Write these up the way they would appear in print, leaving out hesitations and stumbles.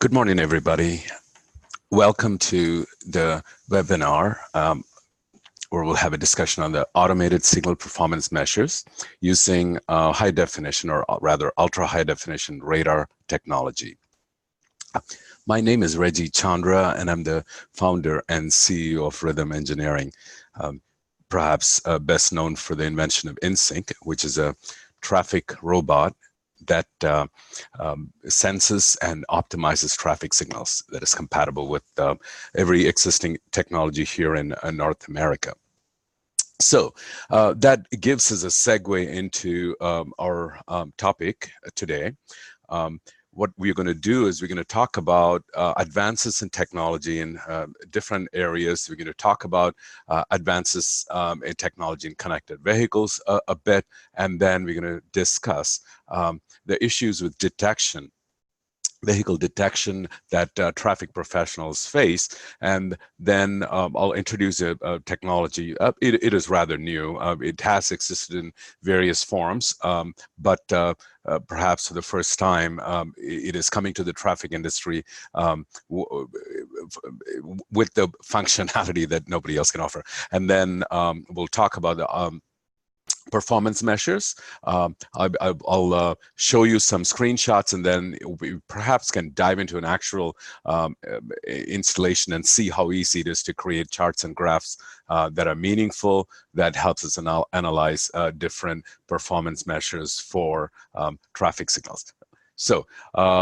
Good morning, everybody. Welcome to the webinar where we'll have a discussion on the automated signal performance measures using high definition, or rather ultra high definition radar technology. My name is Reggie Chandra, and I'm the founder and CEO of Rhythm Engineering, perhaps best known for the invention of InSync, which is a traffic robot that senses and optimizes traffic signals that is compatible with every existing technology here in North America. So that gives us a segue into our topic today. What we're going to do is we're going to talk about advances in technology in different areas. We're going to talk about advances in technology in connected vehicles a bit, and then we're going to discuss the issues with detection, vehicle detection that traffic professionals face. And then I'll introduce a technology. It is rather new. It has existed in various forms, but perhaps for the first time, it is coming to the traffic industry with the functionality that nobody else can offer. And then we'll talk about the performance measures. I'll show you some screenshots, and then we perhaps can dive into an actual installation and see how easy it is to create charts and graphs that are meaningful, that helps us analyze different performance measures for traffic signals. So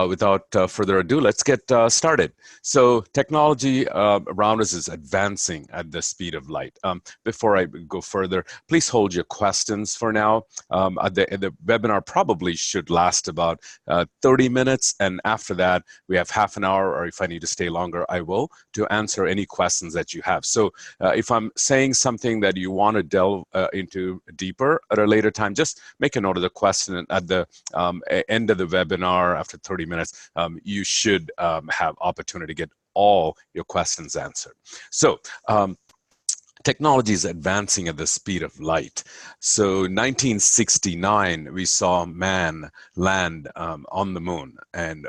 without further ado, let's get started. So technology around us is advancing at the speed of light. Before I go further, please hold your questions for now. The webinar probably should last about 30 minutes. And after that, we have half an hour, or if I need to stay longer, I will, to answer any questions that you have. So if I'm saying something that you want to delve into deeper at a later time, just make a note of the question, and at the end of the webinar, after 30 minutes, you should have opportunity to get all your questions answered. So technology is advancing at the speed of light. So 1969, we saw man land on the moon, and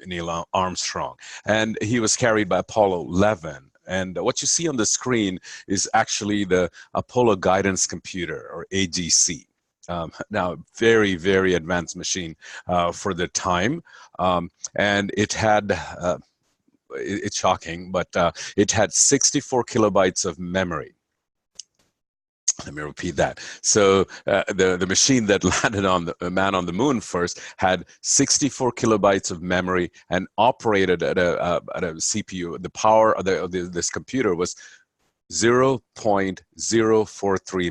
Neil Armstrong, and he was carried by Apollo 11. And what you see on the screen is actually the Apollo Guidance Computer, or AGC. Now, very, very advanced machine for the time. And it had, it's shocking, but it had 64 kilobytes of memory. Let me repeat that. So the machine that landed on the man on the moon first had 64 kilobytes of memory and operated at a CPU. The power of this computer was 0.043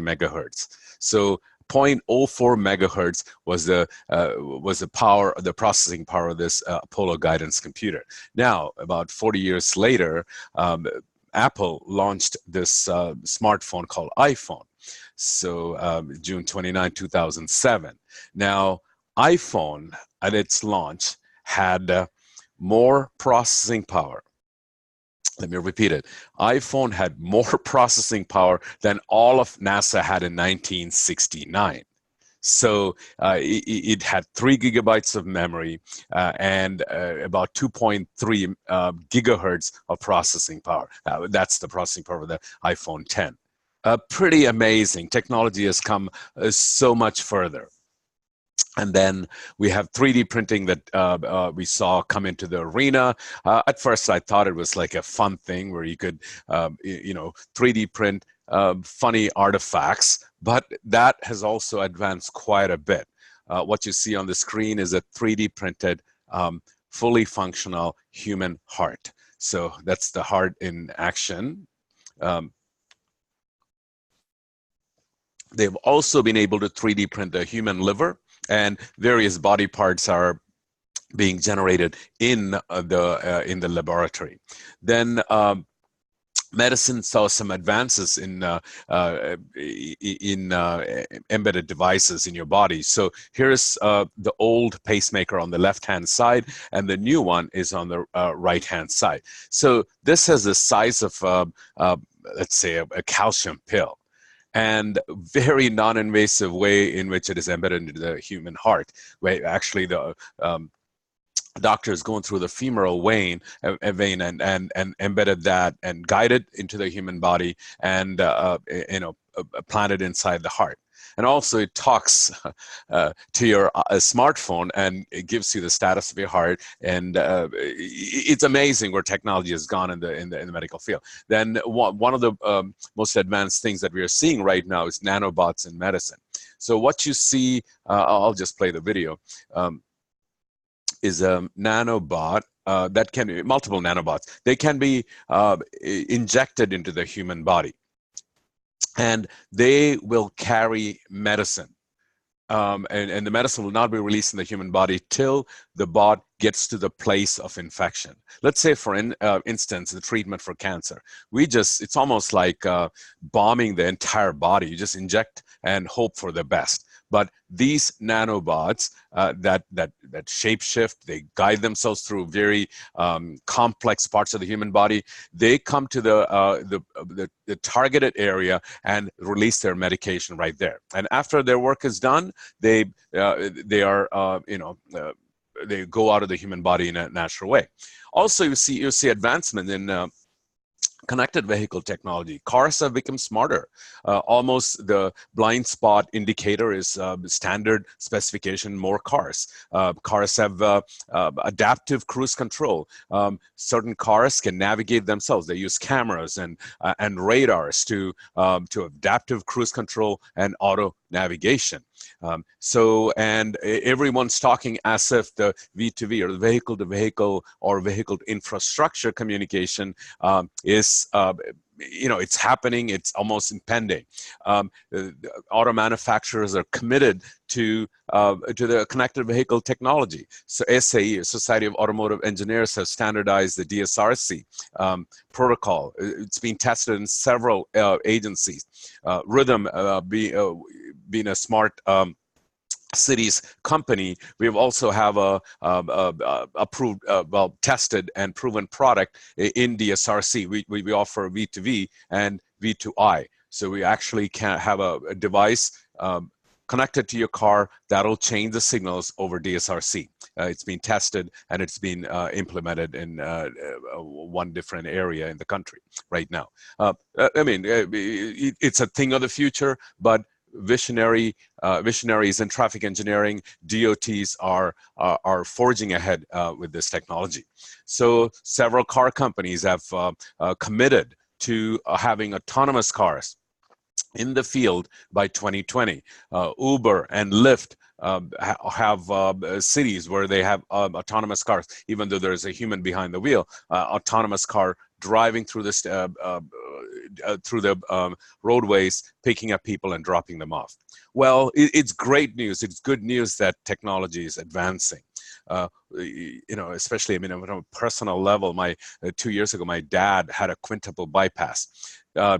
megahertz. So 0.04 megahertz was the power, the processing power of this Apollo guidance computer. Now, about 40 years later, Apple launched this smartphone called iPhone. So June 29, 2007. Now, iPhone at its launch had more processing power. Let me repeat it. iPhone had more processing power than all of NASA had in 1969. So it had 3 gigabytes of memory and about 2.3 gigahertz of processing power. That's the processing power of the iPhone 10. Pretty amazing. Technology has come so much further. And then we have 3D printing that we saw come into the arena. At first, I thought it was like a fun thing where you could, 3D print funny artifacts, but that has also advanced quite a bit. What you see on the screen is a 3D printed, fully functional human heart. So that's the heart in action. They've also been able to 3D print the human liver, and various body parts are being generated in the laboratory. Then medicine saw some advances in embedded devices in your body. So here's the old pacemaker on the left-hand side, and the new one is on the right-hand side. So this has the size of, let's say, a calcium pill, and very non-invasive way in which it is embedded into the human heart, where actually the doctors going through the femoral vein and embedded that and guided into the human body and planted inside the heart. And also it talks to your smartphone and it gives you the status of your heart. And it's amazing where technology has gone in the medical field. Then one of the most advanced things that we are seeing right now is nanobots in medicine. So what you see, I'll just play the video. Is a nanobot that can be multiple nanobots. They can be injected into the human body, and they will carry medicine. And the medicine will not be released in the human body till the bot gets to the place of infection. Let's say, for instance, the treatment for cancer. It's almost like bombing the entire body. You just inject and hope for the best. But these nanobots that shapeshift, they guide themselves through very complex parts of the human body. They come to the targeted area and release their medication right there. And after their work is done, they go out of the human body in a natural way. Also, you see advancement in connected vehicle technology. Cars have become smarter. Almost the blind spot indicator is standard specification, more cars. Cars have adaptive cruise control. Certain cars can navigate themselves. They use cameras and radars to adaptive cruise control and auto navigation. And everyone's talking as if the V2V or the vehicle to vehicle or vehicle to infrastructure communication is it's happening, it's almost impending. Auto manufacturers are committed to the connected vehicle technology. So SAE, Society of Automotive Engineers, has standardized the DSRC protocol. It's been tested in several agencies. Rhythm being a smart cities company, we also have a approved, tested and proven product in DSRC. We offer V2V and V2I. So we actually can have a device connected to your car that'll change the signals over DSRC. It's been tested and it's been implemented in one different area in the country right now. It's a thing of the future, but visionaries in traffic engineering, DOTs are forging ahead with this technology. So several car companies have committed to having autonomous cars in the field by 2020. Uber and Lyft have cities where they have autonomous cars, even though there's a human behind the wheel. Autonomous car driving through this through the roadways, picking up people and dropping them off. Well, it's great news. It's good news that technology is advancing. Especially, on a personal level, 2 years ago, my dad had a quintuple bypass.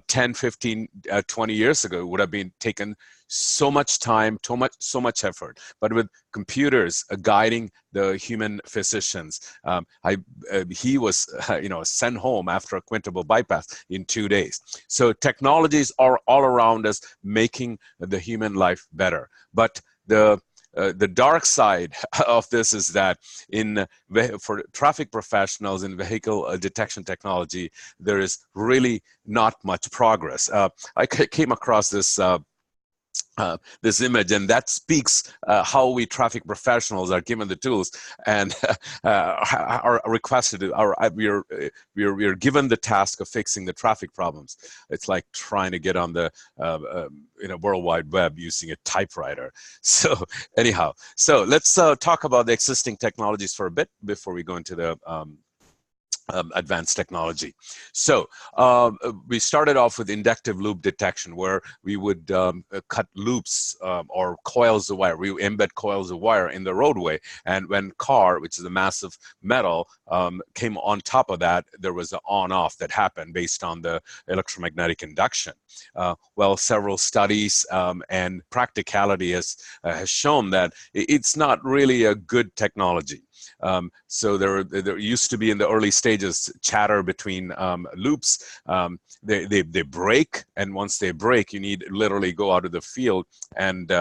10, 15, 20 years ago, it would have been taken so much time, so much effort. But with computers guiding the human physicians, he was sent home after a quintuple bypass in 2 days. So technologies are all around us, making the human life better. But the dark side of this is that for traffic professionals in vehicle detection technology, there is really not much progress. I came across this image, and that speaks how we traffic professionals are given the tools and are requested to, we are given the task of fixing the traffic problems. It's like trying to get on the World Wide Web using a typewriter. So anyhow, so let's talk about the existing technologies for a bit before we go into the advanced technology. So we started off with inductive loop detection, where we would cut loops or coils of wire. We embed coils of wire in the roadway, and when car, which is a massive metal, came on top of that, there was an on-off that happened based on the electromagnetic induction. Well, several studies and practicality has shown that it's not really a good technology. So there used to be, in the early stages, chatter between loops. They break, and once they break, you need literally go out of the field and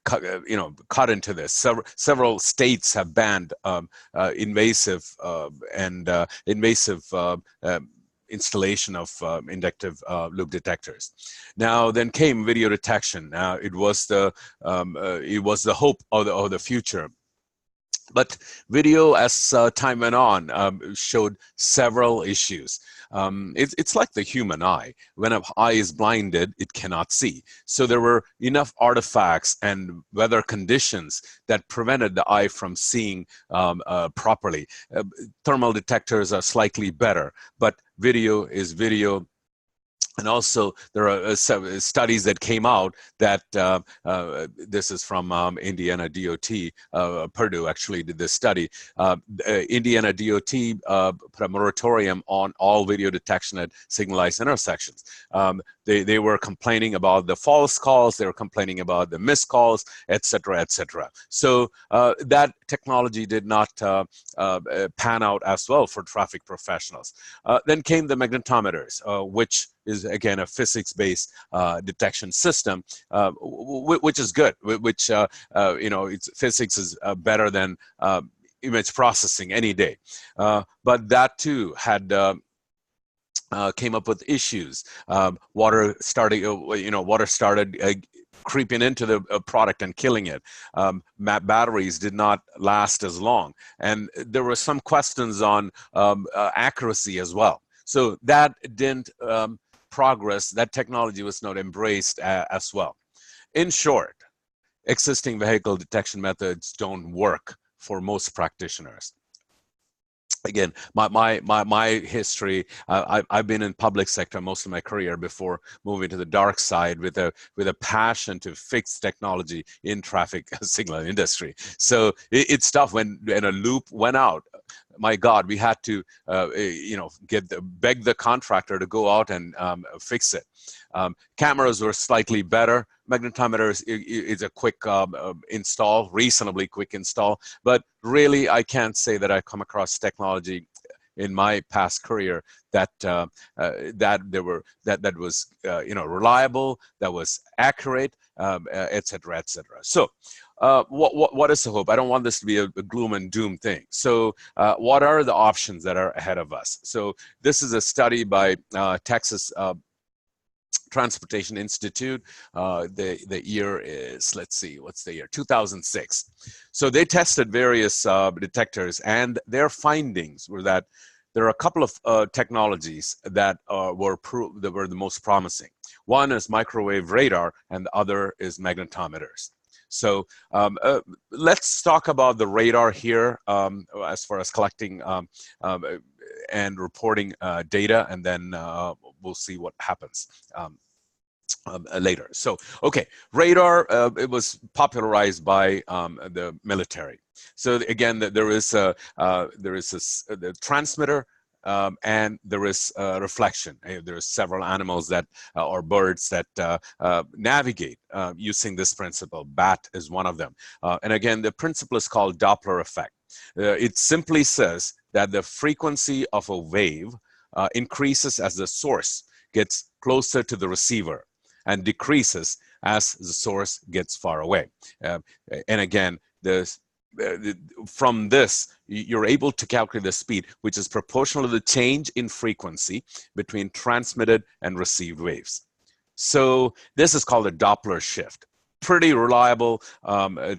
cut into this. Several states have banned invasive installation of inductive loop detectors. Now, then came video detection. Now, it was the hope of the future. But video, as time went on, showed several issues. It's like the human eye. When an eye is blinded, it cannot see. So there were enough artifacts and weather conditions that prevented the eye from seeing properly. Thermal detectors are slightly better, but video is video. And also, there are studies that came out that this is from Indiana DOT. Purdue actually did this study. Indiana DOT put a moratorium on all video detection at signalized intersections. They were complaining about the false calls. They were complaining about the missed calls, et cetera, et cetera. So that technology did not pan out as well for traffic professionals. Then came the magnetometers, which is again a physics-based detection system, which is good. Which physics is better than image processing any day. But that too had came up with issues. Water started creeping into the product and killing it. Batteries did not last as long, and there were some questions on accuracy as well. So that didn't progress. That technology was not embraced as well. In short, existing vehicle detection methods don't work for most practitioners. Again, my history, I've been in public sector most of my career before moving to the dark side with a passion to fix technology in traffic signal industry. So it's tough when a loop went out. My God, we had to beg the contractor to go out and fix it. Cameras were slightly better. Magnetometers is a quick install, reasonably quick install. But really, I can't say that I come across technology in my past career that was reliable, that was accurate, et cetera, et cetera. So. What is the hope? I don't want this to be a gloom and doom thing. So what are the options that are ahead of us? So this is a study by Texas Transportation Institute. The year is, let's see, what's the year? 2006. So they tested various detectors, and their findings were that there are a couple of technologies that were the most promising. One is microwave radar, and the other is magnetometers. So let's talk about the radar here as far as collecting and reporting data, and then we'll see what happens later. So, okay, radar, it was popularized by the military. So again, there is the transmitter, and there is reflection. There are several animals that or birds that navigate using this principle. Bat is one of them. And again, the principle is called Doppler effect. It simply says that the frequency of a wave increases as the source gets closer to the receiver and decreases as the source gets far away. And again, from this, you're able to calculate the speed, which is proportional to the change in frequency between transmitted and received waves. So this is called a Doppler shift. Pretty reliable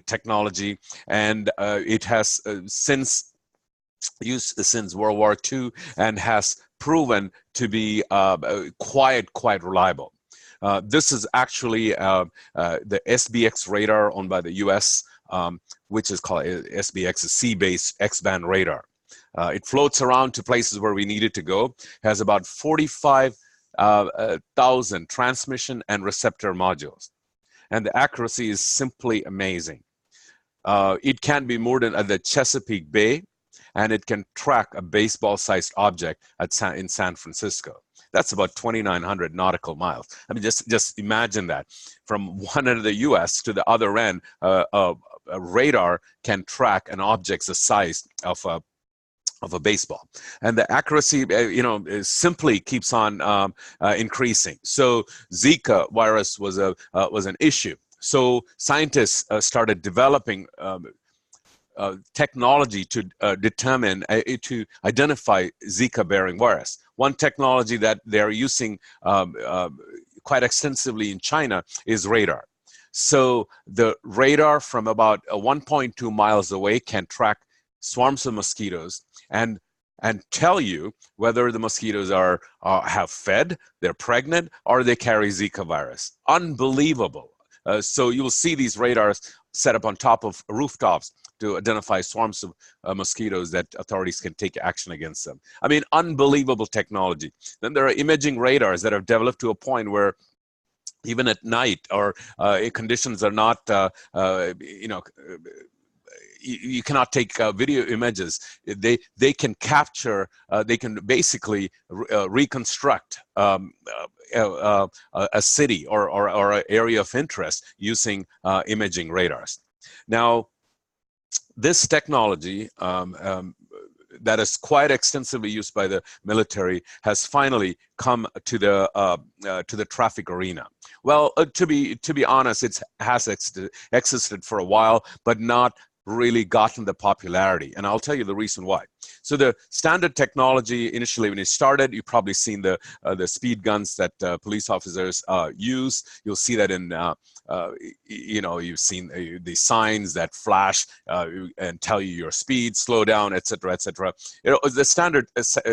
technology, and it has since used since World War II and has proven to be quite reliable. This is actually the SBX radar owned by the US, which is called SBX, sea-based X-band radar. It floats around to places where we need it to go, has about 45,000 transmission and receptor modules. And the accuracy is simply amazing. It can be moored at the Chesapeake Bay, and it can track a baseball-sized object in San Francisco. That's about 2,900 nautical miles. I mean, just imagine that. From one end of the U.S. to the other end, a radar can track an object the size of a baseball, and the accuracy, simply keeps on increasing. So Zika virus was an issue. So scientists started developing technology to determine, to identify Zika-bearing virus. One technology that they're using quite extensively in China is radar. So the radar from about 1.2 miles away can track swarms of mosquitoes and tell you whether the mosquitoes are have fed, they're pregnant, or they carry Zika virus. Unbelievable. So you'll see these radars set up on top of rooftops to identify swarms of mosquitoes that authorities can take action against them. I mean, unbelievable technology. Then there are imaging radars that have developed to a point where even at night or conditions are not, you cannot take video images. They can capture, they can basically reconstruct a city or an area of interest using imaging radars. Now, this technology that is quite extensively used by the military has finally come to the traffic arena. Well, to be honest, it has existed for a while, but not really gotten the popularity, and I'll tell you the reason why. So the standard technology initially, when it started, you've probably seen the speed guns that police officers use. You'll see that in you've seen the signs that flash and tell you your speed, slow down, etc., etc. The standard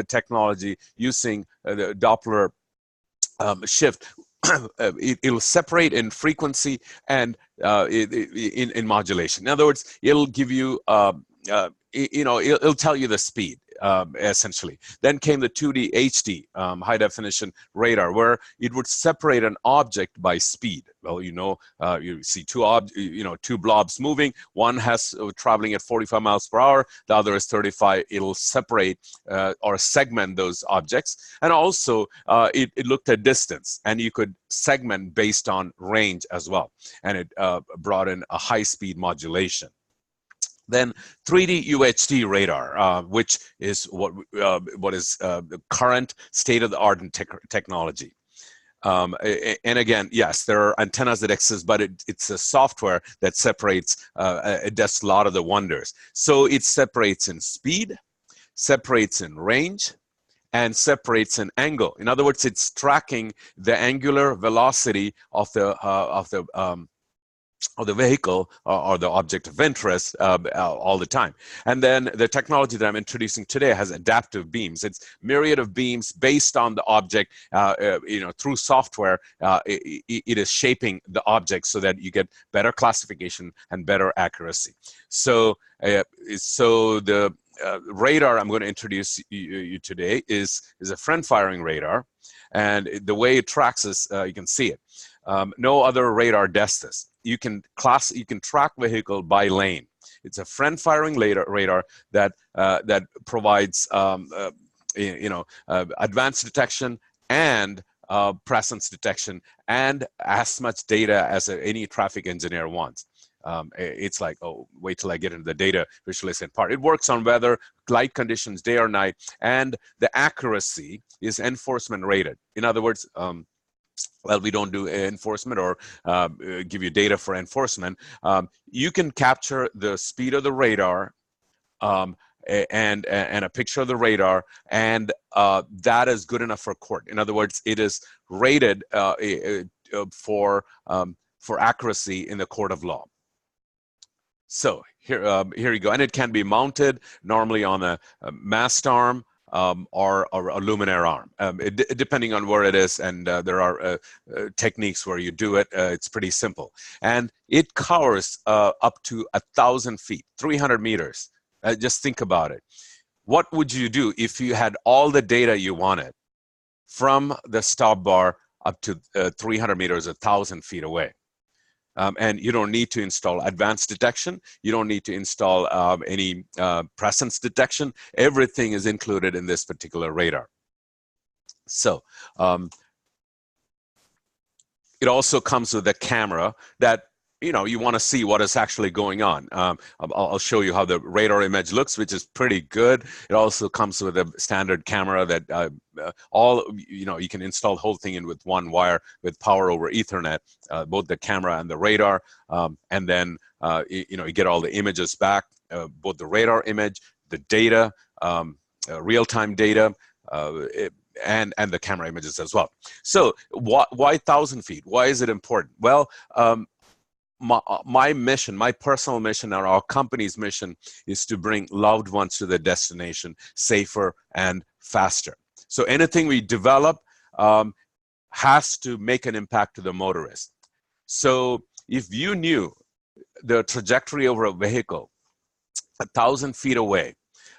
technology using the Doppler shift. It'll separate in frequency and in modulation. In other words, it'll give you, it'll tell you the speed. Essentially. Then came the 2D H.D. High definition radar, where it would separate an object by speed. Well, you see two blobs moving. One has traveling at 45 miles per hour. The other is 35. It'll separate or segment those objects. And also, it looked at distance, and you could segment based on range as well. And it brought in a high-speed modulation. Then 3D UHD radar, which is what is the current state-of-the-art in technology. And again, yes, there are antennas that exist, but it's a software that separates, it does a lot of the wonders. So it separates in speed, separates in range, and separates in angle. In other words, it's tracking the angular velocity of the vehicle or the object of interest all the time. And then the technology that I'm introducing today has adaptive beams. It's myriad of beams based on the object, through software. It is shaping the object so that you get better classification and better accuracy. So, the radar I'm going to introduce you today is a friend-firing radar. And the way it tracks is, you can see it. No other radar does this. You can track vehicle by lane. It's a friend-firing radar that provides advanced detection and presence detection and as much data as any traffic engineer wants. It's like, oh, wait till I get into the data visualization part. It works on weather, light conditions, day or night, and the accuracy is enforcement rated. In other words, well, we don't do enforcement or give you data for enforcement. You can capture the speed of the radar and a picture of the radar, and that is good enough for court. In other words, it is rated for accuracy in the court of law. So here you go, and it can be mounted normally on a mast arm. Or a luminaire arm, depending on where it is, and there are techniques where you do it. It's pretty simple, and it covers up to 1,000 feet, 300 meters. Just think about it. What would you do if you had all the data you wanted from the stop bar up to 300 meters, 1,000 feet away? And you don't need to install advanced detection. You don't need to install any presence detection. Everything is included in this particular radar. So it also comes with a camera that you want to see what is actually going on. I'll show you how the radar image looks, which is pretty good. It also comes with a standard camera that you can install the whole thing in with one wire with power over Ethernet, both the camera and the radar, and then you get all the images back, both the radar image, the data, real-time data, and the camera images as well. So why 1,000 feet? Why is it important? Well, my mission, my personal mission, or our company's mission is to bring loved ones to their destination safer and faster. So anything we develop has to make an impact to the motorist. So if you knew the trajectory over a vehicle 1,000 feet away,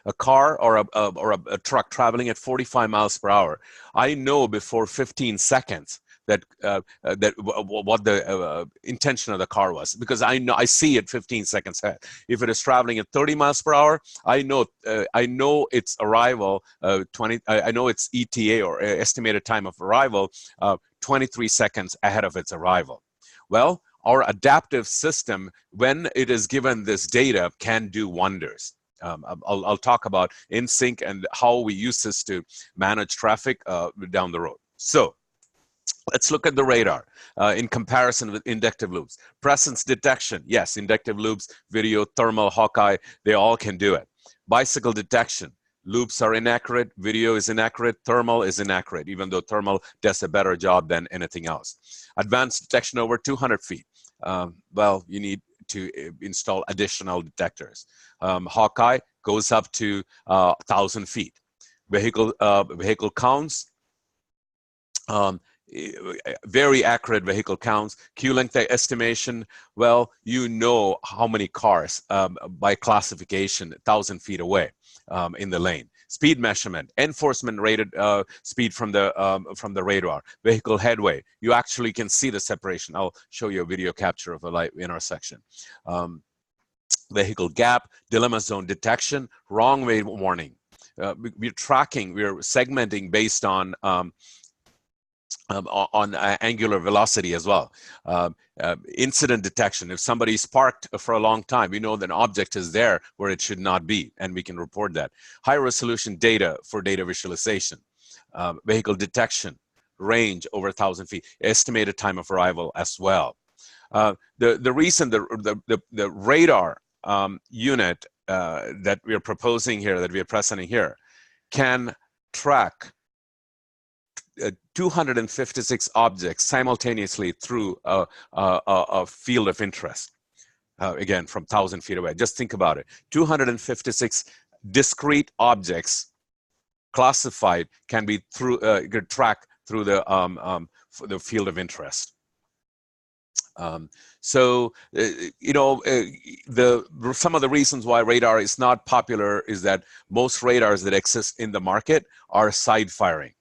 a car or a truck traveling at 45 miles per hour, I know before 15 seconds that what the intention of the car was, because I see it 15 seconds ahead. If it is traveling at 30 miles per hour, I know its arrival I know its ETA, or estimated time of arrival, 23 seconds ahead of its arrival. Well, our adaptive system, when it is given this data, can do wonders. I'll talk about InSync and how we use this to manage traffic down the road. So let's look at the radar in comparison with inductive loops. Presence detection, yes, inductive loops, video, thermal, Hawkeye, they all can do it. Bicycle detection, loops are inaccurate, video is inaccurate, thermal is inaccurate, even though thermal does a better job than anything else. Advanced detection over 200 feet. Well, you need to install additional detectors. Hawkeye goes up to 1,000 feet. Vehicle counts, very accurate vehicle counts. Queue length estimation, well, you know how many cars by classification 1,000 feet away in the lane. Speed measurement, enforcement rated speed from the radar. Vehicle headway, you actually can see the separation. I'll show you a video capture of a light intersection. Vehicle gap, dilemma zone detection, wrong way warning. We're tracking, we're segmenting based on angular velocity as well. Incident detection, if somebody's parked for a long time, we know that an object is there where it should not be, and we can report that. High resolution data for data visualization. Vehicle detection, range over 1,000 feet, estimated time of arrival as well. The reason the radar unit that we're proposing here, that we're presenting here, can track 256 objects simultaneously through a field of interest. Again, from 1,000 feet away. Just think about it. 256 discrete objects classified can be tracked through the field of interest. So, some of the reasons why radar is not popular is that most radars that exist in the market are side firing.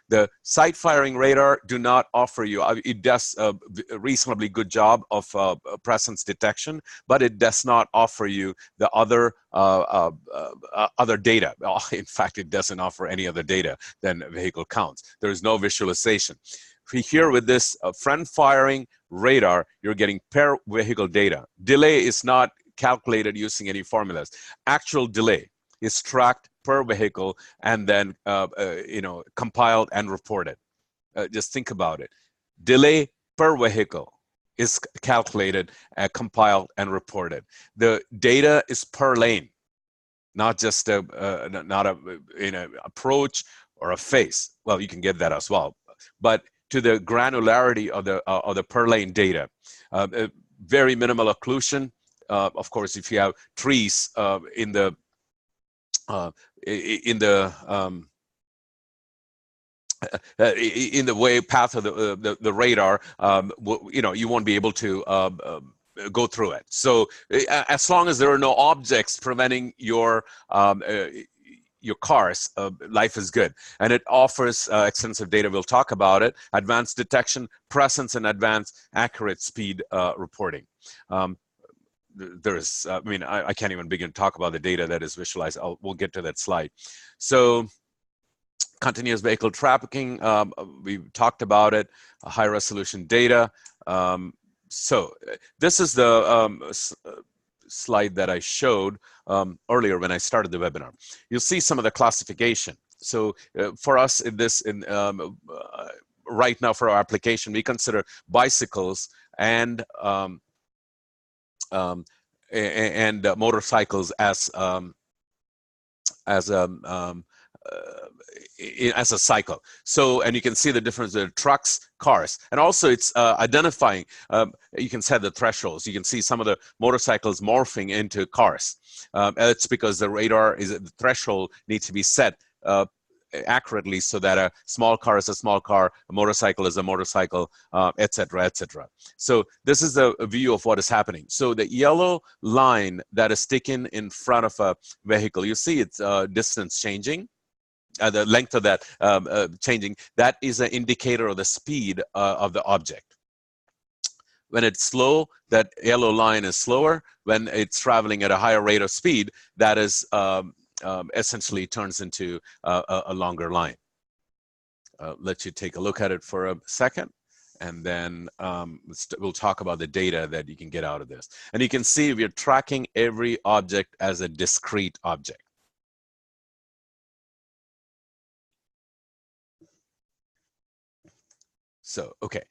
The side firing radar do not offer you, it does a reasonably good job of presence detection, but it does not offer you the other data. In fact, it doesn't offer any other data than vehicle counts. There is no visualization. Here with this front firing radar, you're getting per vehicle data. Delay is not calculated using any formulas. Actual delay is tracked per vehicle and then compiled and reported. Just think about it. Delay per vehicle is calculated, compiled, and reported. The data is per lane, not just not a approach or a face. Well, you can get that as well, but to the granularity of the per lane data, very minimal occlusion. Of course, if you have trees in the way path of the radar, you won't be able to go through it. So as long as there are no objects preventing your cars, life is good. And it offers extensive data. We'll talk about it. Advanced detection, presence, and advanced accurate speed reporting. There's, I can't even begin to talk about the data that is visualized. We'll get to that slide. So continuous vehicle tracking, we talked about it, high resolution data. this is the slide that I showed earlier when I started the webinar. You'll see some of the classification. So for us in this, right now for our application, we consider bicycles and motorcycles as a cycle. So, and you can see the difference in trucks, cars, and also it's identifying, you can set the thresholds. You can see some of the motorcycles morphing into cars. It's because the radar the threshold needs to be set accurately so that a small car is a small car, a motorcycle is a motorcycle, etc., etc. So this is a view of what is happening. So the yellow line that is sticking in front of a vehicle, you see its distance changing. The length of that changing, that is an indicator of the speed of the object. When it's slow, that yellow line is slower. When it's traveling at a higher rate of speed, that is essentially turns into a longer line. Let you take a look at it for a second, and then we'll talk about the data that you can get out of this. And you can see we're tracking every object as a discrete object. So, okay,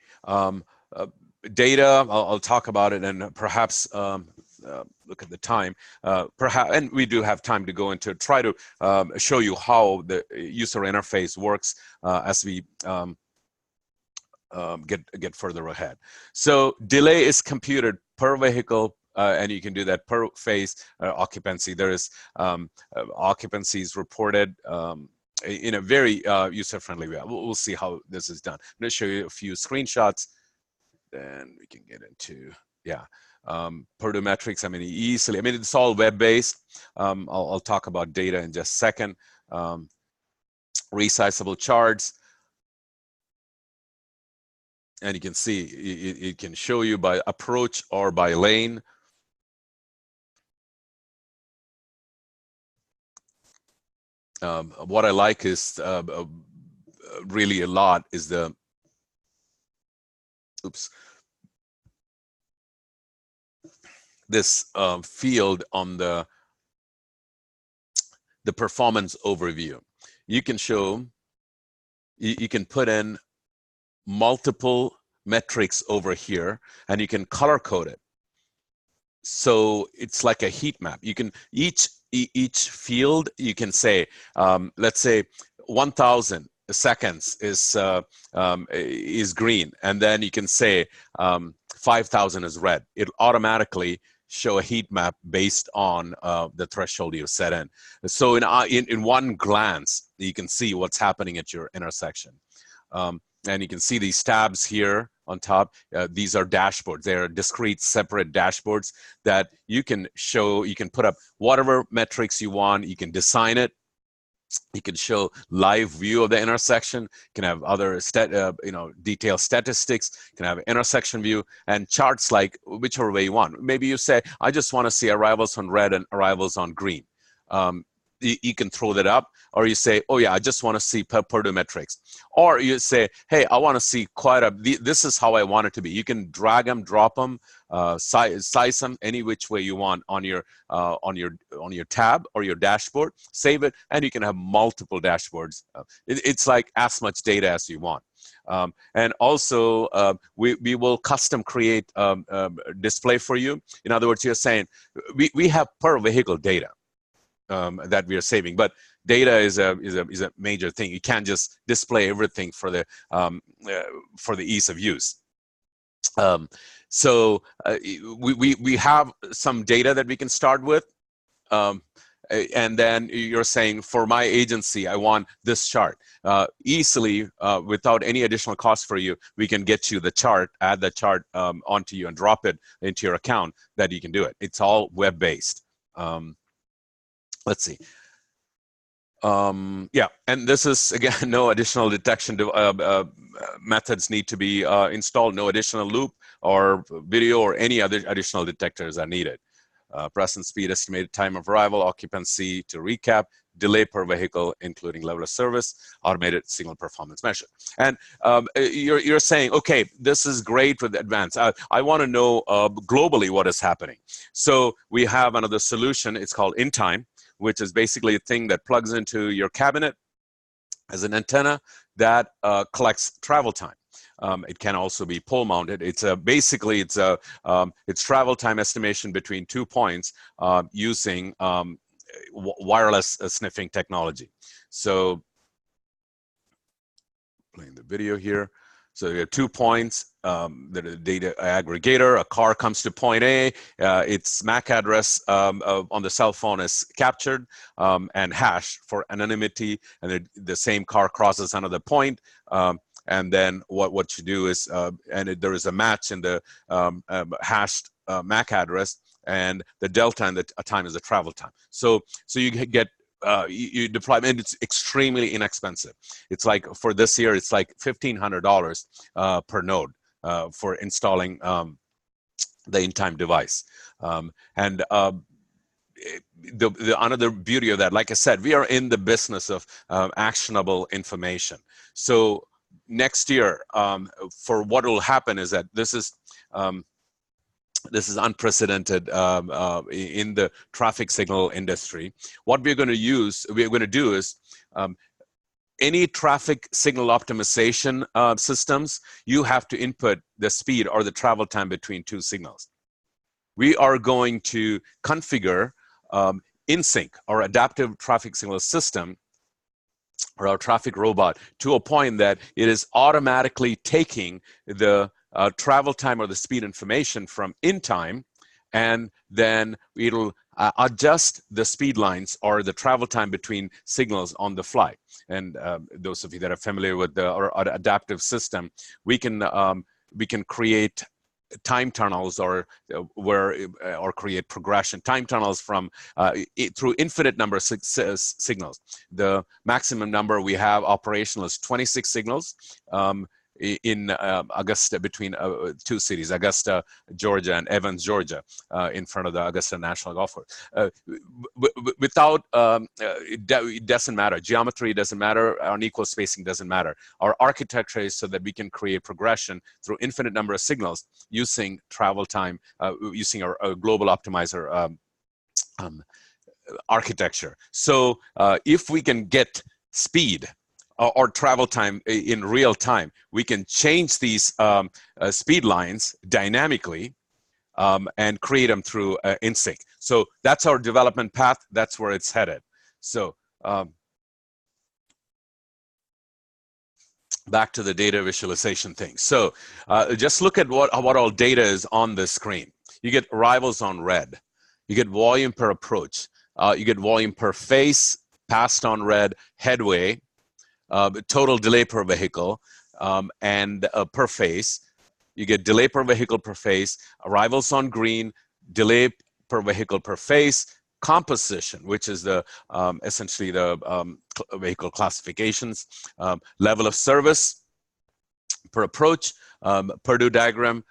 data, I'll talk about it, and perhaps look at the time. Perhaps, and we do have time to go into try to show you how the user interface works as we get further ahead. So, delay is computed per vehicle. And you can do that per phase occupancy. There is occupancies reported in a very user-friendly way. We'll see how this is done. I'm going to show you a few screenshots, then we can get into, yeah, Purdue metrics. I mean, easily, I mean, it's all web-based. I'll talk about data in just a second. Resizable charts. And you can see, it can show you by approach or by lane. What I like is really a lot is the, this field on the performance overview. You can show, you can put in multiple metrics over here, and you can color code it. So it's like a heat map. You can each field, you can say, let's say 1,000 seconds is green, and then you can say 5,000 is red. It'll automatically show a heat map based on the threshold you set in. So in one glance, you can see what's happening at your intersection. And you can see these tabs here on top. These are dashboards. They are discrete, separate dashboards that you can show. You can put up whatever metrics you want. You can design it. You can show live view of the intersection. You can have other detailed statistics. You can have intersection view and charts like whichever way you want. Maybe you say, I just want to see arrivals on red and arrivals on green. You can throw that up, or you say, oh yeah, I just want to see Purdue metrics. Or you say, hey, I want to see this is how I want it to be. You can drag them, drop them, size them any which way you want on your tab or your dashboard, save it, and you can have multiple dashboards. It's like as much data as you want. And also, we will custom create display for you. In other words, you're saying, we have per vehicle data. That we are saving, but data is a major thing. You can't just display everything for the ease of use. So we have some data that we can start with, and then you're saying, for my agency, I want this chart. Easily, without any additional cost for you, we can get you the chart, add the chart onto you, and drop it into your account. That you can do it. It's all web-based. Let's see. Yeah, and this is, again, no additional detection methods need to be installed. No additional loop or video or any other additional detectors are needed. Present speed, estimated time of arrival, occupancy, to recap, delay per vehicle, including level of service, automated signal performance measure. And you're saying, okay, this is great with advanced. I want to know globally what is happening. So we have another solution. It's called InTime, which is basically a thing that plugs into your cabinet as an antenna that collects travel time. It can also be pole mounted. It's basically it's travel time estimation between 2 points using wireless sniffing technology. So playing the video here. So you have 2 points, the data aggregator, a car comes to point A, its MAC address on the cell phone is captured and hashed for anonymity, and the same car crosses another point, and then what you do is, there is a match in the hashed MAC address, and the delta and the time is the travel time. So you get you deploy, and it's extremely inexpensive. It's like, for this year, it's like $1,500 per node for installing the InTime device. And the another beauty of that, like I said, we are in the business of actionable information. So next year, for what will happen is that this is unprecedented in the traffic signal industry. What we're going to do is any traffic signal optimization systems, you have to input the speed or the travel time between 2 signals. We are going to configure InSync, our adaptive traffic signal system, or our traffic robot, to a point that it is automatically taking the travel time or the speed information from InTime, and then it'll adjust the speed lines or the travel time between signals on the fly. And those of you that are familiar with our adaptive system, we can create time tunnels or create progression time tunnels from through infinite number of signals. The maximum number we have operational is 26 signals in Augusta, between 2 cities, Augusta, Georgia, and Evans, Georgia, in front of the Augusta National Golf Course. Without, it doesn't matter. Geometry doesn't matter. Unequal spacing doesn't matter. Our architecture is so that we can create progression through infinite number of signals using travel time, using our global optimizer architecture. So if we can get speed or travel time in real time, we can change these speed lines dynamically and create them through InSync. So that's our development path. That's where it's headed. So back to the data visualization thing. So just look at what all data is on the screen. You get arrivals on red. You get volume per approach. You get volume per face, passed on red, headway, total delay per vehicle, and per face. You get delay per vehicle per face, arrivals on green, delay per vehicle per face, composition, which is the essentially the vehicle classifications, level of service per approach, Purdue diagram,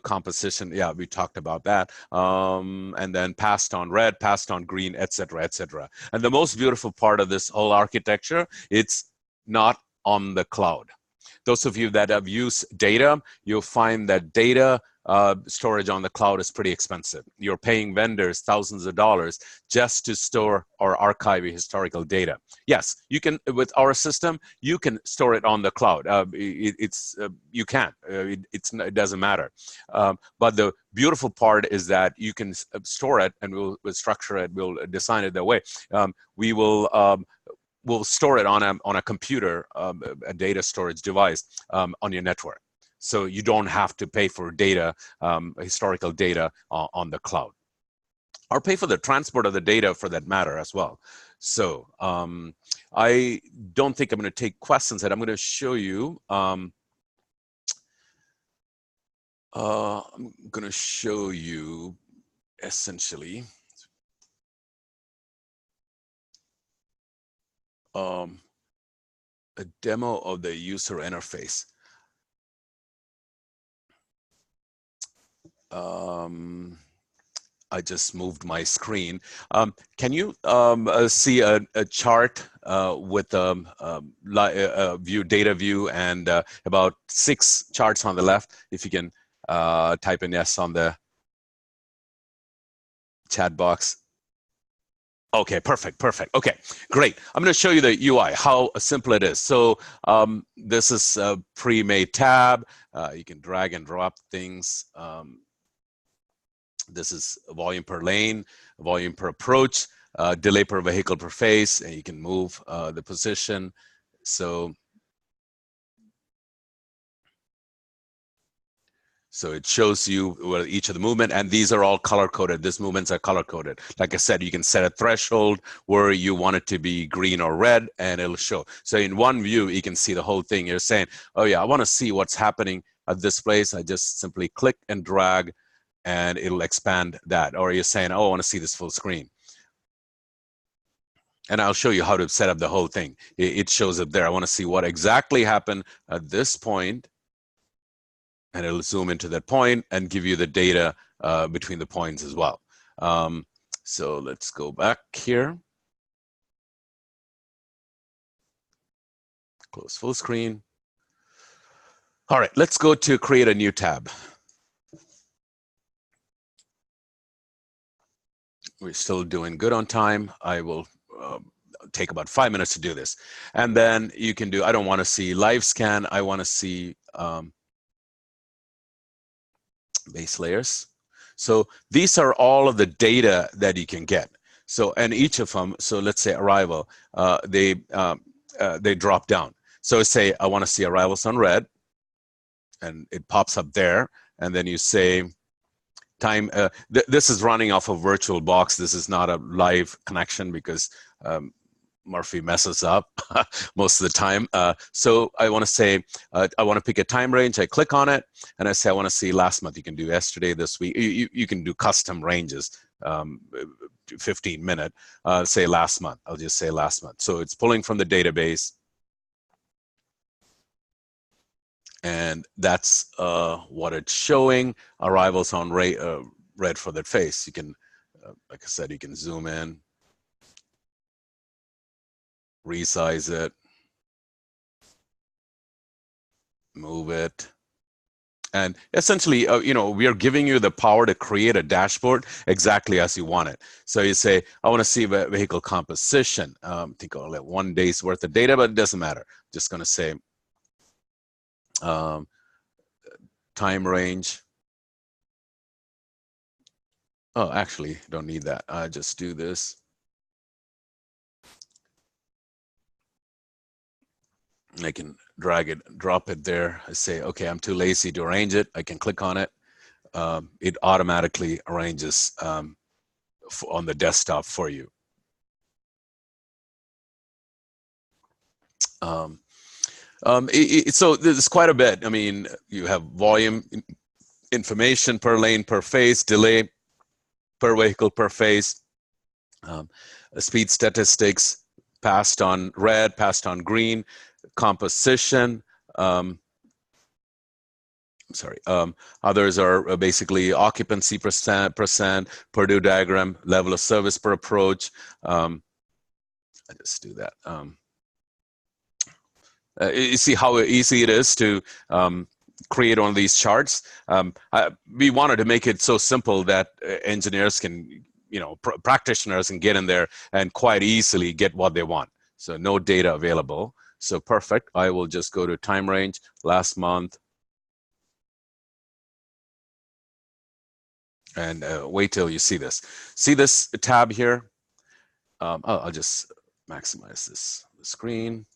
composition, yeah, we talked about that, and then passed on red, passed on green, etc., etc. And the most beautiful part of this whole architecture, it's not on the cloud. Those of you that have used data, you'll find that data storage on the cloud is pretty expensive. You're paying vendors thousands of dollars just to store or archive historical data. Yes, you can, with our system, you can store it on the cloud. You can. It doesn't matter. But the beautiful part is that you can store it, and we'll structure it. We'll design it that way. We'll store it on a computer, a data storage device on your network. So you don't have to pay for data, historical data on the cloud. Or pay for the transport of the data for that matter as well. So I don't think I'm going to take questions that I'm going to show you. I'm going to show you essentially a demo of the user interface. I just moved my screen. Can you see a chart with view, data view, and about 6 charts on the left? If you can type in yes on the chat box. Okay, perfect, perfect. Okay, great. I'm going to show you the UI, how simple it is. So this is a pre-made tab. You can drag and drop things. This is volume per lane, volume per approach, delay per vehicle per phase, and you can move the position. So it shows you where each of the movement, and these are all color coded. These movements are color coded. Like I said, you can set a threshold where you want it to be green or red, and it'll show. So in one view, you can see the whole thing. You're saying, oh yeah, I want to see what's happening at this place. I just simply click and drag, and it'll expand that. Or you're saying, oh, I want to see this full screen. And I'll show you how to set up the whole thing. It shows up there. I want to see what exactly happened at this point, and it'll zoom into that point and give you the data between the points as well. So let's go back here. Close full screen. All right, let's go to create a new tab. We're still doing good on time. I will take about 5 minutes to do this. And then you can do, I don't want to see live scan. I want to see base layers. So these are all of the data that you can get. So, and each of them, so let's say arrival, they drop down. So say, I want to see arrivals on red, and it pops up there. And then you say, time, this is running off a virtual box. This is not a live connection because Murphy messes up most of the time. So I want to say, I want to pick a time range. I click on it, and I say, I want to see last month. You can do yesterday, this week. You can do custom ranges, 15-minute. Say last month. I'll just say last month. So it's pulling from the database. And that's what it's showing. Arrivals on red for that face. You can, like I said, you can zoom in, resize it, move it. And essentially, you know, we are giving you the power to create a dashboard exactly as you want it. So you say, I want to see vehicle composition. I think I'll let 1 day's worth of data, but it doesn't matter. I'm just going to say time range. Oh, actually, don't need that. I just do this. I can drag it, drop it there. I say, okay, I'm too lazy to arrange it. I can click on it. It automatically arranges on the desktop for you. So there's quite a bit. I mean, you have volume information per lane per phase, delay per vehicle per phase, speed statistics, passed on red, passed on green, composition. Others are basically occupancy percent, Purdue diagram, level of service per approach. I just do that. You see how easy it is to create one of these charts. We wanted to make it so simple that engineers can, you know, practitioners can get in there and quite easily get what they want. So no data available. So perfect. I will just go to time range, last month, and wait till you see this. See this tab here? I'll just maximize this screen.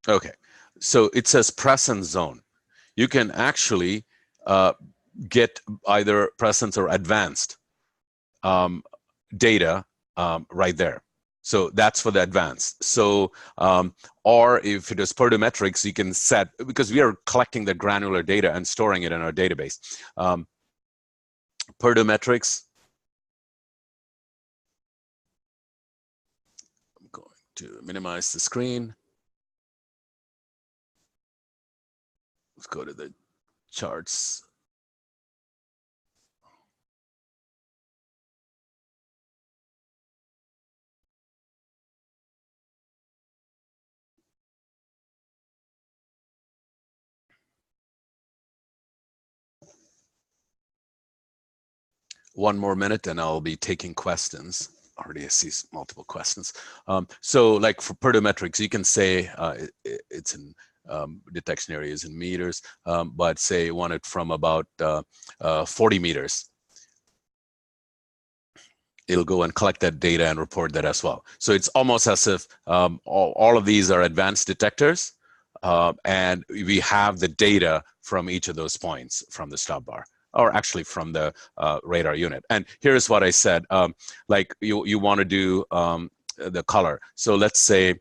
Okay, so it says presence zone. You can actually get either presence or advanced data right there. So that's for the advanced. So, or if it is Purdue metrics, you can set, because we are collecting the granular data and storing it in our database. Purdue metrics. I'm going to minimize the screen. Let's go to the charts. One more minute and I'll be taking questions. Already I see multiple questions. So like for perdometrics, you can say it's in detection areas in meters, but say you want it from about 40 meters. It'll go and collect that data and report that as well. So it's almost as if all of these are advanced detectors, and we have the data from each of those points from the stop bar, or actually from the radar unit. And here's what I said, like you want to do the color. So let's say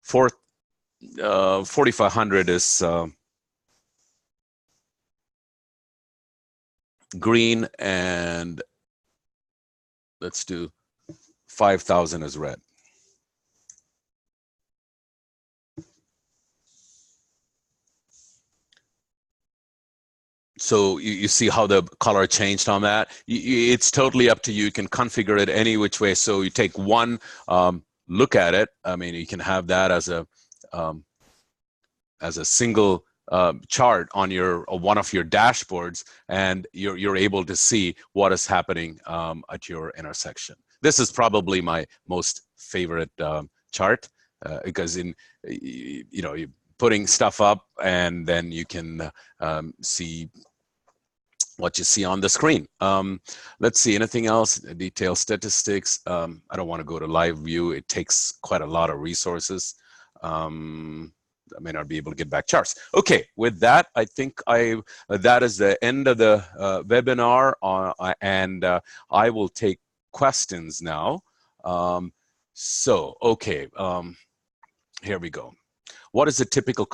4500 is green, and let's do 5000 as red. So you see how the color changed on that. It's totally up to you. You can configure it any which way. So you take one look at it. I mean, you can have that as a single chart on your one of your dashboards, and you're able to see what is happening at your intersection. This is probably my most favorite chart because in you putting stuff up, and then you can see what you see on the screen. Let's see, anything else? Detailed statistics. I don't want to go to live view. It takes quite a lot of resources. I may not be able to get back charts. Okay, with that, I think that is the end of the webinar, and I will take questions now. So, okay, here we go. What is the typical